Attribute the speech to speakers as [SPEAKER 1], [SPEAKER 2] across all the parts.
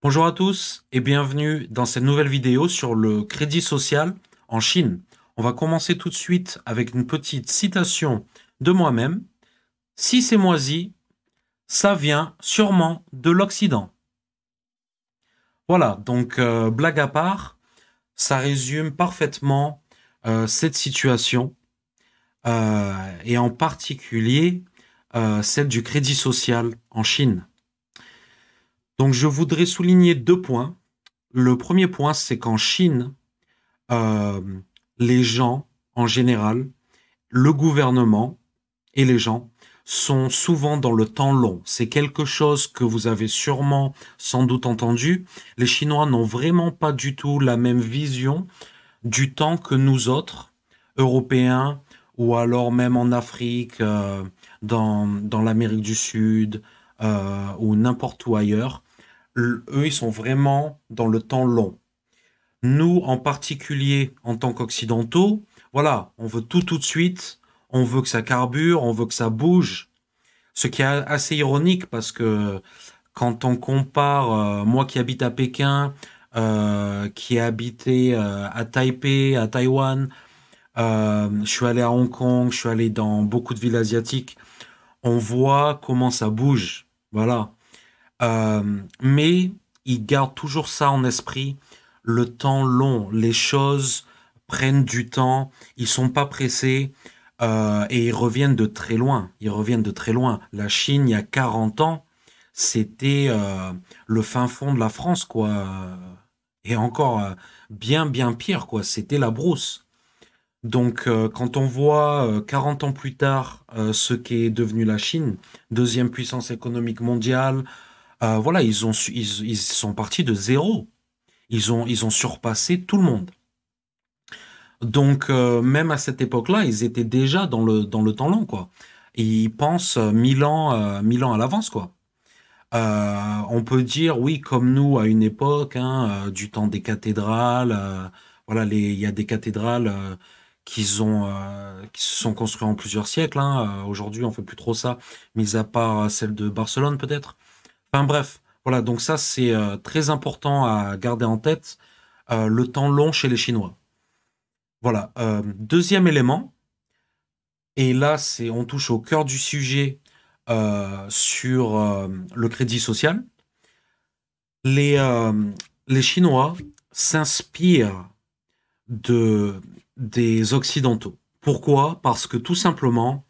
[SPEAKER 1] Bonjour à tous et bienvenue dans cette nouvelle vidéo sur le crédit social en Chine. On va commencer tout de suite avec une petite citation de moi-même. Si c'est moisi, ça vient sûrement de l'Occident. Voilà, donc blague à part, ça résume parfaitement cette situation et en particulier celle du crédit social en Chine. Donc je voudrais souligner deux points. Le premier point, c'est qu'en Chine, euh, les gens, en général, le gouvernement et les gens sont souvent dans le temps long. C'est quelque chose que vous avez sûrement sans doute entendu. Les Chinois n'ont vraiment pas du tout la même vision du temps que nous autres, Européens, ou alors même en Afrique, dans l'Amérique du Sud, ou n'importe où ailleurs. Eux, ils sont vraiment dans le temps long. Nous, en particulier, en tant qu'Occidentaux, voilà, on veut tout de suite, on veut que ça carbure, on veut que ça bouge. Ce qui est assez ironique parce que quand on compare, moi qui habite à Pékin, qui ai habité à Taipei, à Taïwan, je suis allé à Hong Kong, je suis allé dans beaucoup de villes asiatiques, on voit comment ça bouge. Voilà. Mais ils gardent toujours ça en esprit, le temps long, les choses prennent du temps, ils sont pas pressés et ils reviennent de très loin. Ils reviennent de très loin. La Chine, il y a 40 ans, c'était le fin fond de la France, quoi. Et encore bien pire, quoi. C'était la brousse. Donc, quand on voit 40 ans plus tard ce qu'est devenu la Chine, deuxième puissance économique mondiale, voilà, ils sont partis de zéro. Ils ont surpassé tout le monde. Donc, même à cette époque-là, ils étaient déjà dans le temps long, quoi. Et ils pensent 1000 ans à l'avance, quoi. On peut dire, oui, comme nous à une époque, hein, du temps des cathédrales, voilà, il y a des cathédrales qui se sont construites en plusieurs siècles. Hein. Aujourd'hui, on fait plus trop ça, mis à part celle de Barcelone, peut-être. Enfin bref, voilà, donc ça c'est très important à garder en tête, le temps long chez les Chinois. Voilà, deuxième élément, et là c'est on touche au cœur du sujet sur le crédit social. Les, euh, les Chinois s'inspirent de, des Occidentaux. Pourquoi? Parce que tout simplement,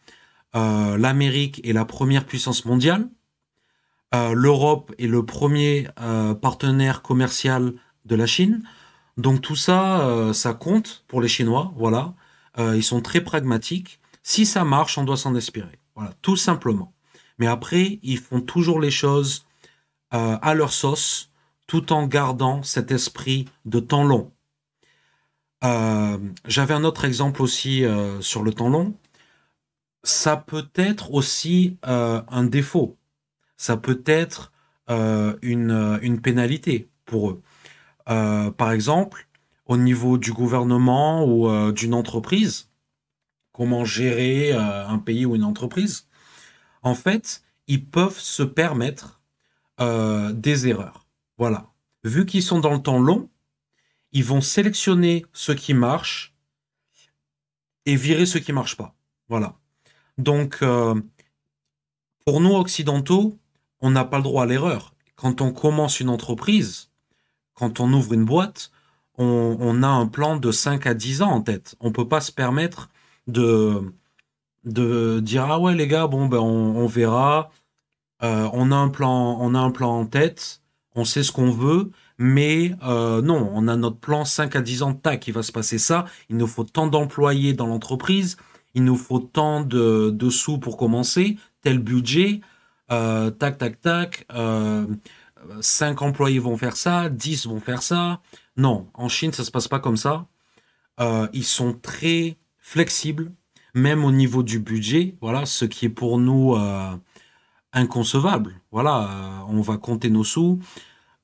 [SPEAKER 1] l'Amérique est la première puissance mondiale. L'Europe est le premier partenaire commercial de la Chine. Donc tout ça, ça compte pour les Chinois. Voilà, ils sont très pragmatiques. Si ça marche, on doit s'en inspirer. Voilà, tout simplement. Mais après, ils font toujours les choses à leur sauce, tout en gardant cet esprit de temps long. J'avais un autre exemple aussi sur le temps long. Ça peut être aussi un défaut. Ça peut être une pénalité pour eux. Par exemple, au niveau du gouvernement ou d'une entreprise, comment gérer un pays ou une entreprise, en fait, ils peuvent se permettre des erreurs. Voilà. Vu qu'ils sont dans le temps long, ils vont sélectionner ce qui marche et virer ce qui marche pas. Voilà. Donc, pour nous occidentaux, on n'a pas le droit à l'erreur. Quand on commence une entreprise, quand on ouvre une boîte, on a un plan de 5 à 10 ans en tête. On peut pas se permettre de, de dire ah ouais les gars, bon ben on verra. On a un plan en tête, on sait ce qu'on veut, mais non, on a notre plan 5 à 10 ans, tac, il va se passer ça. Il nous faut tant d'employés dans l'entreprise, il nous faut tant de sous pour commencer, tel budget, tac. 5 employés vont faire ça, 10 vont faire ça. Non, en Chine, ça se passe pas comme ça. Ils sont très flexibles, même au niveau du budget. Voilà, ce qui est pour nous inconcevable. Voilà, on va compter nos sous.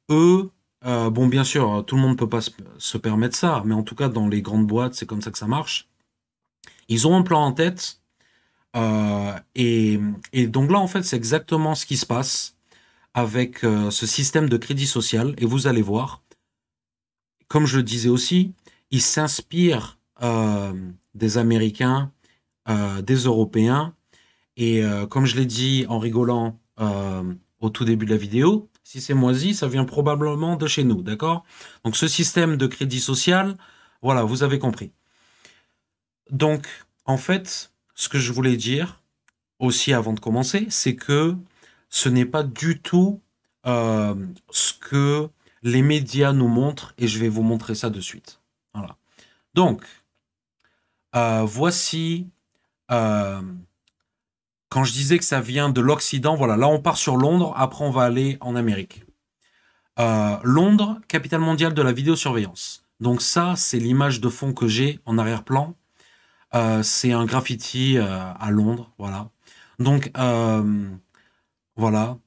[SPEAKER 1] Eux, bon, bien sûr, tout le monde ne peut pas se permettre ça, mais en tout cas, dans les grandes boîtes, c'est comme ça que ça marche. Ils ont un plan en tête, et donc là, en fait, c'est exactement ce qui se passe. avec ce système de crédit social et vous allez voir, comme je le disais aussi, il s'inspire des Américains, des Européens et comme je l'ai dit en rigolant au tout début de la vidéo, si c'est moisi, ça vient probablement de chez nous, d'accord? Donc ce système de crédit social, voilà, vous avez compris. Donc, en fait, ce que je voulais dire aussi avant de commencer, c'est que ce n'est pas du tout ce que les médias nous montrent et je vais vous montrer ça de suite. Voilà. Donc, voici, euh, quand je disais que ça vient de l'Occident, voilà, là on part sur Londres, après on va aller en Amérique. Londres, capitale mondiale de la vidéosurveillance. Donc ça, c'est l'image de fond que j'ai en arrière-plan. C'est un graffiti à Londres, voilà. Donc voilà.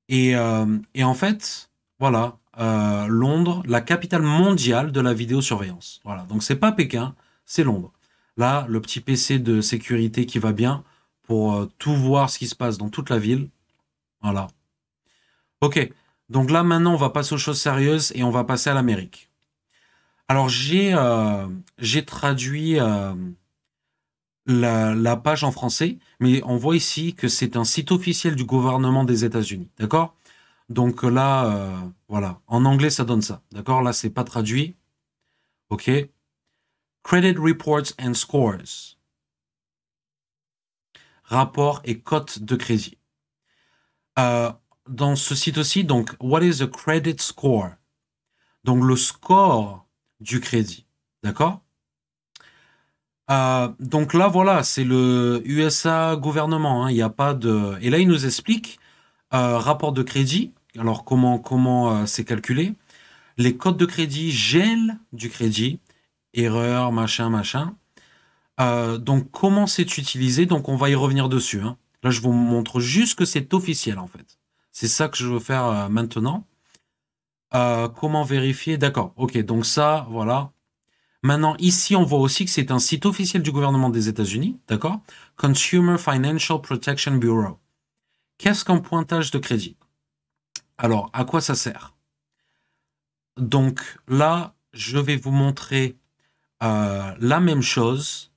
[SPEAKER 1] Et en fait, voilà, Londres, la capitale mondiale de la vidéosurveillance. Voilà. Donc c'est pas Pékin, c'est Londres. Là, le petit PC de sécurité qui va bien pour tout voir ce qui se passe dans toute la ville. Voilà. Ok. Donc là, maintenant, on va passer aux choses sérieuses et on va passer à l'Amérique. Alors j'ai traduit la page en français, mais on voit ici que c'est un site officiel du gouvernement des États-Unis, d'accord? Donc là, voilà, en anglais ça donne ça, d'accord? Là c'est pas traduit, ok? Credit reports and scores, rapport et cote de crédit. Euh, dans ce site aussi, donc what is a credit score? Donc le score du crédit, d'accord? Donc là, voilà, c'est le USA gouvernement. Hein, il n'y a pas de. Et là, il nous explique rapport de crédit. Alors comment c'est calculé? Les codes de crédit, gel du crédit, erreur, machin, machin. Donc comment c'est utilisé? Donc on va y revenir dessus. Hein. Là, je vous montre juste que c'est officiel en fait. C'est ça que je veux faire maintenant. Comment vérifier? D'accord. Ok. Donc ça, voilà. Maintenant, ici, on voit aussi que c'est un site officiel du gouvernement des États-Unis, d'accord? Consumer Financial Protection Bureau. Qu'est-ce qu'un pointage de crédit? Alors, à quoi ça sert? Donc là, je vais vous montrer la même chose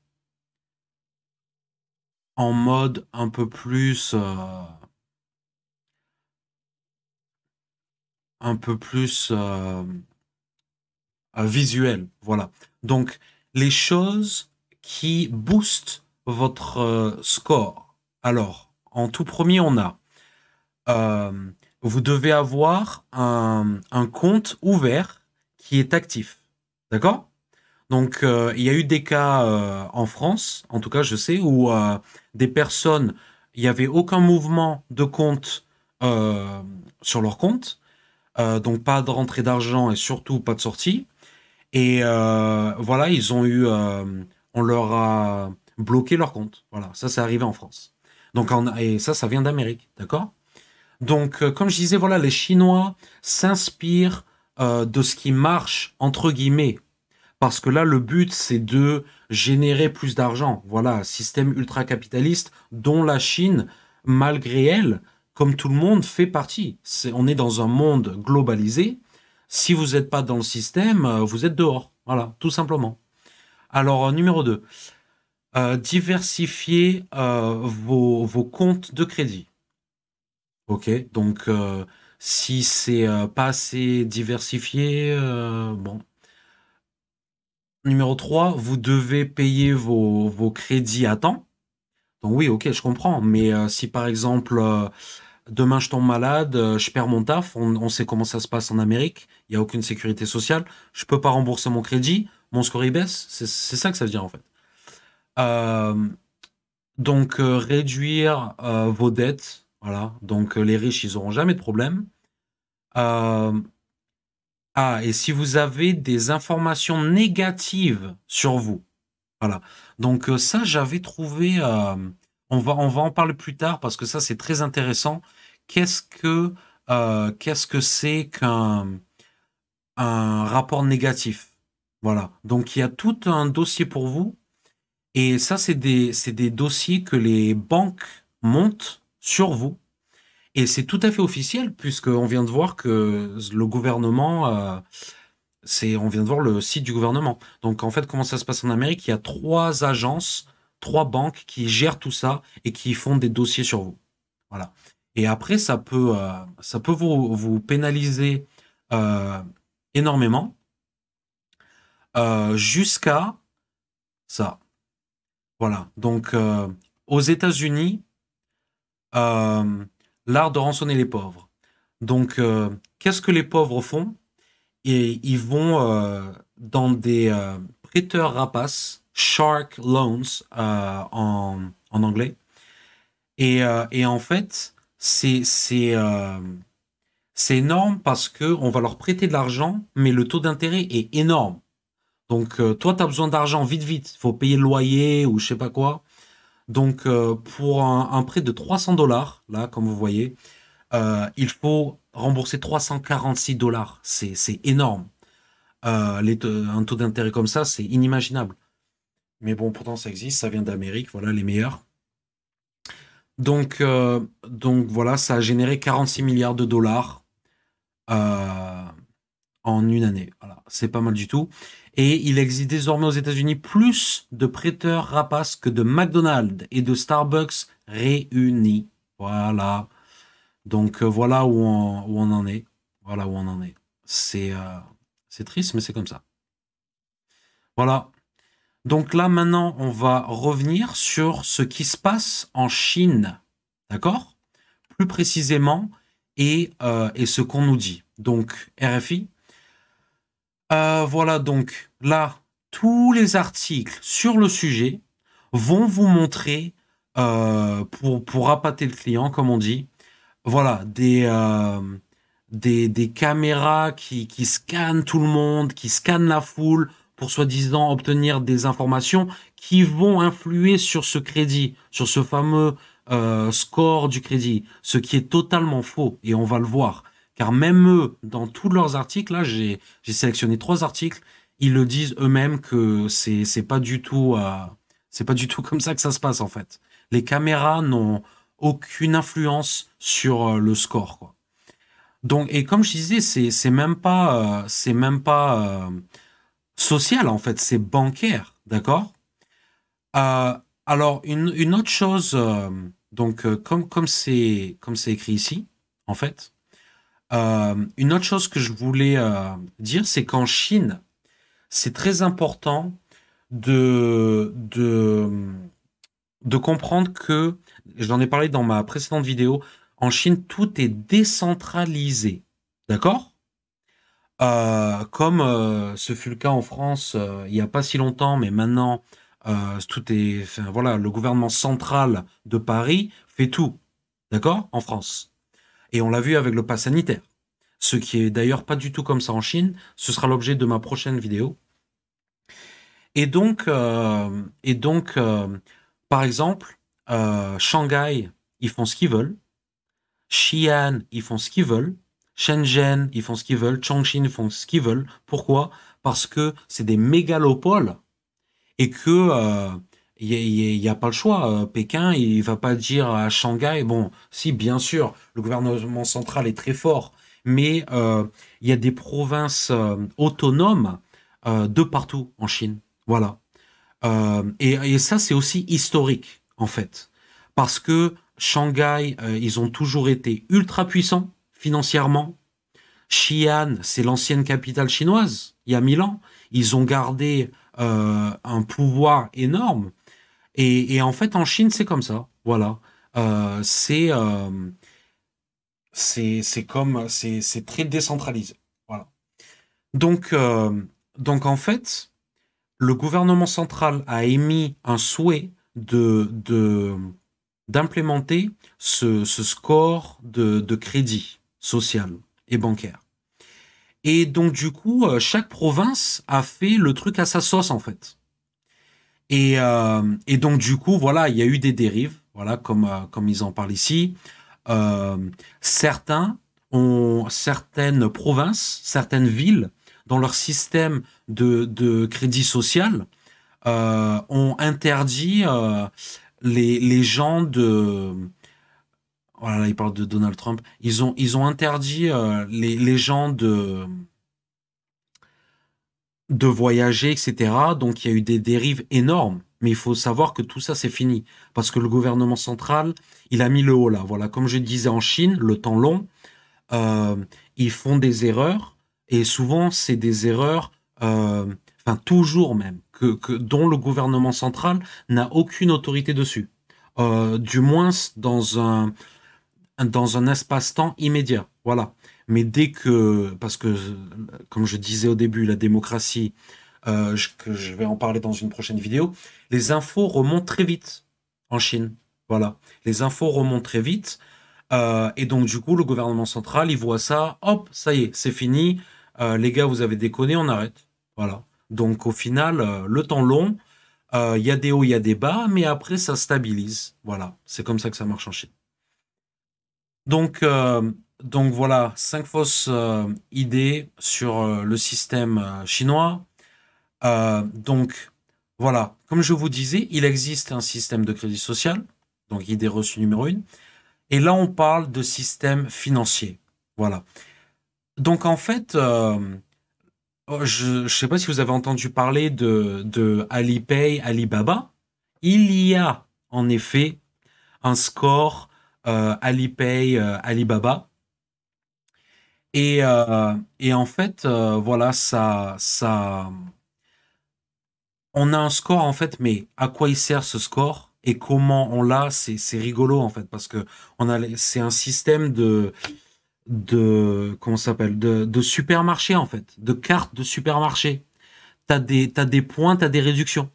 [SPEAKER 1] en mode un peu plus visuel. Voilà. Donc, les choses qui boostent votre score. Alors, en tout premier, on a euh, vous devez avoir un compte ouvert qui est actif. D'accord? Donc, il y a eu des cas en France, en tout cas, je sais, où des personnes, il n'y avait aucun mouvement de compte euh, sur leur compte, donc pas de rentrée d'argent et surtout pas de sortie. Et voilà, on leur a bloqué leur compte. Voilà, ça, c'est arrivé en France. Donc, et ça vient d'Amérique, d'accord? Donc, comme je disais, voilà, les Chinois s'inspirent de ce qui marche, entre guillemets, parce que là, le but, c'est de générer plus d'argent. Voilà, système ultra-capitaliste dont la Chine, malgré elle, comme tout le monde, fait partie. On est dans un monde globalisé. Si vous n'êtes pas dans le système, vous êtes dehors. Voilà, tout simplement. Alors, numéro 2, diversifier vos comptes de crédit. Ok, donc si c'est pas assez diversifié, bon. Numéro 3, vous devez payer vos crédits à temps. Donc oui, ok, je comprends. Mais si par exemple, demain je tombe malade, je perds mon taf, on sait comment ça se passe en Amérique, il n'y a aucune sécurité sociale, je peux pas rembourser mon crédit, mon score il baisse, c'est ça que ça veut dire en fait. Euh, donc réduire vos dettes, voilà. Donc les riches, ils auront jamais de problème. Euh, et si vous avez des informations négatives sur vous, voilà. Donc ça, j'avais trouvé. On va en parler plus tard parce que ça, c'est très intéressant. Qu'est-ce que c'est qu'un un rapport négatif? Voilà. Donc il y a tout un dossier pour vous. Et ça, c'est des dossiers que les banques montent sur vous. Et c'est tout à fait officiel, puisqu'on vient de voir que le gouvernement, on vient de voir le site du gouvernement. Donc en fait, comment ça se passe en Amérique? Il y a trois agences, trois banques qui gèrent tout ça et qui font des dossiers sur vous. Voilà. Et après, ça peut vous pénaliser euh, énormément jusqu'à ça. Voilà. Donc aux États-Unis, euh, l'art de rançonner les pauvres. Donc qu'est-ce que les pauvres font? Et ils vont dans des prêteurs rapaces, shark loans en anglais. Et en fait, c'est énorme parce que on va leur prêter de l'argent, mais le taux d'intérêt est énorme. Donc toi, tu as besoin d'argent vite, vite. Il faut payer le loyer ou je sais pas quoi. Donc pour un prêt de 300 dollars, là, comme vous voyez, il faut rembourser 346 dollars. C'est énorme. Un taux d'intérêt comme ça, c'est inimaginable. Mais bon, pourtant ça existe, ça vient d'Amérique, voilà les meilleurs. Donc voilà, ça a généré 46 milliards de dollars euh, en une année. Voilà, c'est pas mal du tout. Et il existe désormais aux États-Unis plus de prêteurs rapaces que de McDonald's et de Starbucks réunis. Voilà. Donc voilà où on en est. Voilà où on en est. C'est triste, mais c'est comme ça. Voilà. Donc là, maintenant, on va revenir sur ce qui se passe en Chine. D'accord? Plus précisément, et ce qu'on nous dit. Donc, RFI. Voilà, donc là, tous les articles sur le sujet vont vous montrer, pour appâter le client, comme on dit, voilà, des caméras qui scannent tout le monde, qui scannent la foule pour soi-disant obtenir des informations qui vont influer sur ce crédit, sur ce fameux score du crédit, ce qui est totalement faux et on va le voir. Car même eux, dans tous leurs articles, là, j'ai sélectionné trois articles, ils le disent eux-mêmes que c'est pas du tout comme ça que ça se passe en fait. Les caméras n'ont aucune influence sur le score, quoi. Donc, et comme je disais, c'est même pas social en fait, c'est bancaire, d'accord? Alors une autre chose, donc comme c'est écrit ici, en fait, une autre chose que je voulais dire, c'est qu'en Chine, c'est très important de de de comprendre que, j'en ai parlé dans ma précédente vidéo, en Chine, tout est décentralisé. D'accord? Comme ce fut le cas en France il n'y a pas si longtemps, mais maintenant, enfin, voilà, le gouvernement central de Paris fait tout. D'accord? En France. Et on l'a vu avec le pass sanitaire. Ce qui est d'ailleurs pas du tout comme ça en Chine. Ce sera l'objet de ma prochaine vidéo. Et donc, par exemple, Shanghai, ils font ce qu'ils veulent. Xi'an, ils font ce qu'ils veulent. Shenzhen, ils font ce qu'ils veulent. Chongqing, ils font ce qu'ils veulent. Pourquoi? Parce que c'est des mégalopoles et que y a pas le choix. Pékin, il va pas dire à Shanghai. Bon, si bien sûr, le gouvernement central est très fort, mais il y a des provinces autonomes de partout en Chine. Voilà. Et ça, c'est aussi historique, en fait. Parce que Shanghai, ils ont toujours été ultra puissants financièrement. Xi'an, c'est l'ancienne capitale chinoise, il y a 1000 ans. Ils ont gardé un pouvoir énorme. Et en fait, en Chine, c'est comme ça. Voilà. Euh, c'est euh, c'est très décentralisé. Voilà. Donc, euh, donc en fait, le gouvernement central a émis un souhait d'implémenter ce score de crédit social et bancaire. Et donc, du coup, chaque province a fait le truc à sa sauce, en fait. Et donc, du coup, voilà, il y a eu des dérives, voilà, comme ils en parlent ici. Euh, certaines provinces, certaines villes, dans leur système de crédit social, ont interdit les gens Voilà, il parle de Donald Trump. Ils ont interdit les gens de voyager, etc. Donc il y a eu des dérives énormes. Mais il faut savoir que tout ça, c'est fini. Parce que le gouvernement central, il a mis le haut là. Voilà, comme je disais en Chine, le temps long, euh, ils font des erreurs. Et souvent, c'est des erreurs, enfin toujours même, dont le gouvernement central n'a aucune autorité dessus. Du moins dans un espace-temps immédiat. Voilà. Mais dès que, parce que, comme je disais au début, la démocratie, que je vais en parler dans une prochaine vidéo, les infos remontent très vite en Chine. Voilà. Les infos remontent très vite. Et donc, du coup, le gouvernement central, il voit ça, hop, ça y est, c'est fini. Les gars, vous avez déconné, on arrête. Voilà. Donc, au final, le temps long, il y a des hauts, il y a des bas, mais après, ça stabilise. Voilà. C'est comme ça que ça marche en Chine. Donc, donc voilà, 5 fausses idées sur le système chinois. Donc voilà, comme je vous disais, il existe un système de crédit social, donc idée reçue numéro 1. Et là, on parle de système financier. Voilà. Donc en fait, je ne sais pas si vous avez entendu parler de Alipay, Alibaba. Il y a en effet un score Alipay, Alibaba. Et en fait, voilà, on a un score en fait, mais à quoi il sert ce score et comment on l'a, c'est rigolo en fait, parce que c'est un système comment ça s'appelle, de supermarché en fait, de cartes de supermarché. T'as des points, t'as des réductions.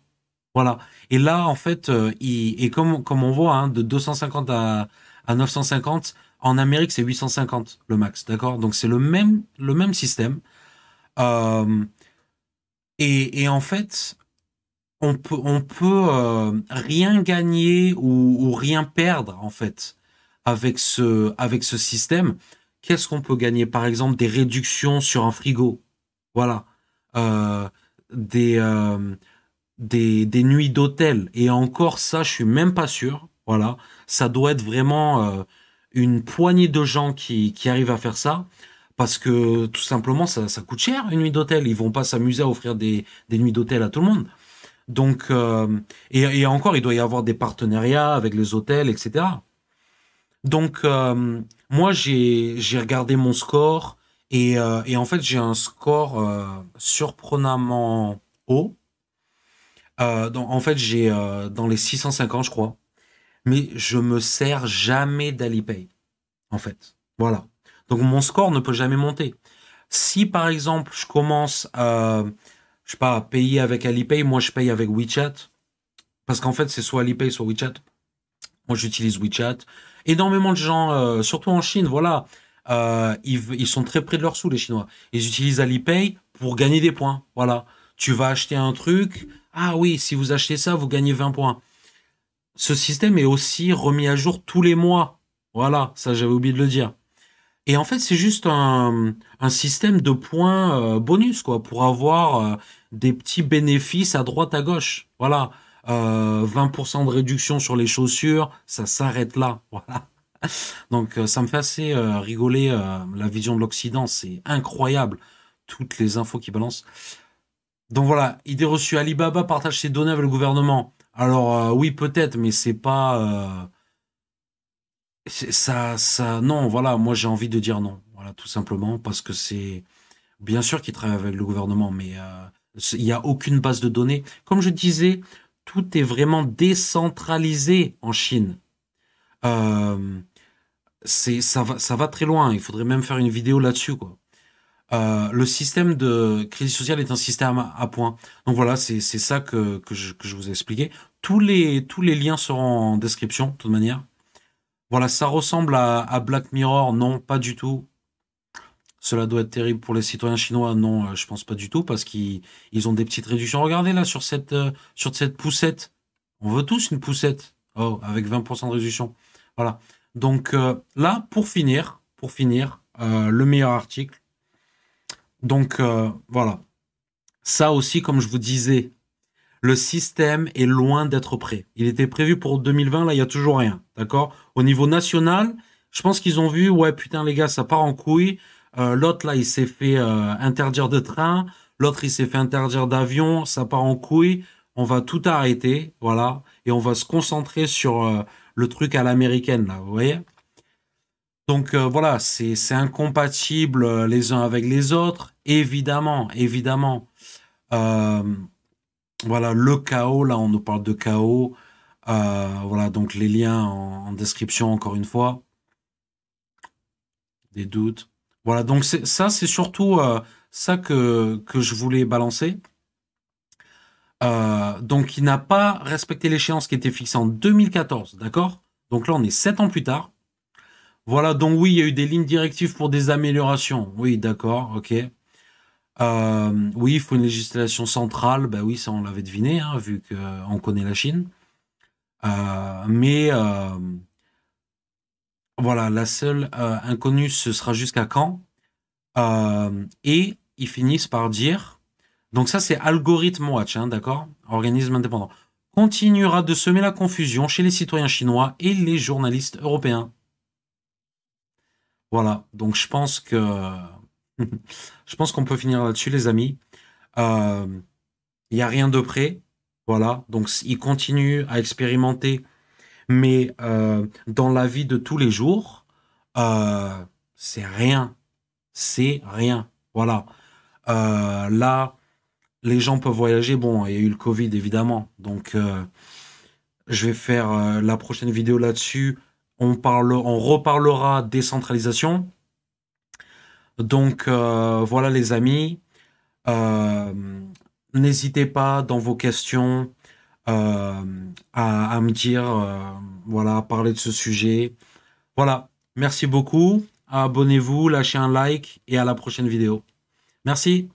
[SPEAKER 1] Voilà. Et là, en fait, et comme on voit, hein, de 250 à 950, en Amérique, c'est 850 le max, d'accord? Donc c'est le même système. Euh, et en fait, on peut rien gagner ou rien perdre, en fait, avec ce système. Qu'est-ce qu'on peut gagner? Par exemple, des réductions sur un frigo. Voilà. Euh, des, euh, des nuits d'hôtel. Et encore ça, je suis même pas sûr. Voilà. Ça doit être vraiment une poignée de gens qui arrivent à faire ça. Parce que tout simplement, ça coûte cher une nuit d'hôtel. Ils vont pas s'amuser à offrir des nuits d'hôtel à tout le monde. Donc, et encore, il doit y avoir des partenariats avec les hôtels, etc. Donc, moi, j'ai regardé mon score et en fait, j'ai un score surprenamment haut. En fait, j'ai dans les 650, je crois. Mais je me sers jamais d'Alipay, en fait. Voilà. Donc, mon score ne peut jamais monter. Si, par exemple, je commence je sais pas, à payer avec Alipay, moi, je paye avec WeChat. Parce qu'en fait, c'est soit Alipay, soit WeChat. Moi, j'utilise WeChat. Énormément de gens, surtout en Chine, voilà, ils sont très près de leurs sous, les Chinois. Ils utilisent Alipay pour gagner des points. Voilà. Tu vas acheter un truc. Ah oui, si vous achetez ça, vous gagnez 20 points. Ce système est aussi remis à jour tous les mois. Voilà, ça j'avais oublié de le dire. Et en fait, c'est juste un système de points bonus, quoi, pour avoir des petits bénéfices à droite, à gauche. Voilà. 20% de réduction sur les chaussures, ça s'arrête là. Voilà. Donc, ça me fait assez rigoler la vision de l'Occident. C'est incroyable, toutes les infos qui balancent. Donc voilà, idée reçue. Alibaba partage ses données avec le gouvernement. Alors, oui, peut-être, mais c'est pas... non, voilà, moi j'ai envie de dire non. Voilà, tout simplement, parce que c'est bien sûr qu'ils travaillent avec le gouvernement, mais il n'y a aucune base de données. Comme je disais, tout est vraiment décentralisé en Chine. Euh, ça va très loin. Il faudrait même faire une vidéo là-dessus, quoi. Le système de crédit social est un système à points. Donc voilà, c'est ça que je vous ai expliqué. Tous les liens seront en description, de toute manière. Voilà, ça ressemble à Black Mirror, non, pas du tout. Cela doit être terrible pour les citoyens chinois, non, je pense pas du tout, parce qu'ils ont des petites réductions. Regardez là sur cette poussette. On veut tous une poussette. Oh, avec 20% de réduction. Voilà. Donc là, pour finir, le meilleur article. Donc voilà. Ça aussi, comme je vous disais, le système est loin d'être prêt. Il était prévu pour 2020, là, il n'y a toujours rien. D'accord? Au niveau national, Je pense qu'ils ont vu, ouais, putain, les gars, ça part en couille. L'autre, là, il s'est fait interdire de train. L'autre, il s'est fait interdire d'avion. Ça part en couille. On va tout arrêter, voilà. Et on va se concentrer sur le truc à l'américaine, là, vous voyez? Donc voilà, c'est incompatible les uns avec les autres, évidemment, évidemment. Euh, voilà, le chaos, là, on nous parle de chaos. Voilà, donc les liens en description, encore une fois. Des doutes. Voilà, donc ça, c'est surtout ça que je voulais balancer. Donc, il n'a pas respecté l'échéance qui était fixée en 2014, d'accord? Donc là, on est 7 ans plus tard. Voilà, donc oui, il y a eu des lignes directives pour des améliorations. Oui, d'accord, ok. Oui, il faut une législation centrale. Ben oui, ça, on l'avait deviné, hein, vu qu'on connaît la Chine. Mais voilà, la seule inconnue, ce sera jusqu'à quand? Et ils finissent par dire, donc ça c'est Algorithm Watch, hein, d'accord? Organisme indépendant. Continuera de semer la confusion chez les citoyens chinois et les journalistes européens. Voilà, donc je pense que je pense qu'on peut finir là-dessus, les amis. Euh, Il n'y a rien de prêt. Voilà, donc ils continuent à expérimenter, mais dans la vie de tous les jours, euh, c'est rien. C'est rien. Voilà. Là, les gens peuvent voyager. Bon, il y a eu le Covid, évidemment. Donc, je vais faire la prochaine vidéo là-dessus. On reparlera décentralisation. Donc, voilà, les amis. Euh, N'hésitez pas dans vos questions euh, à me dire, voilà, à parler de ce sujet. Voilà. Merci beaucoup. Abonnez-vous, lâchez un like et à la prochaine vidéo. Merci.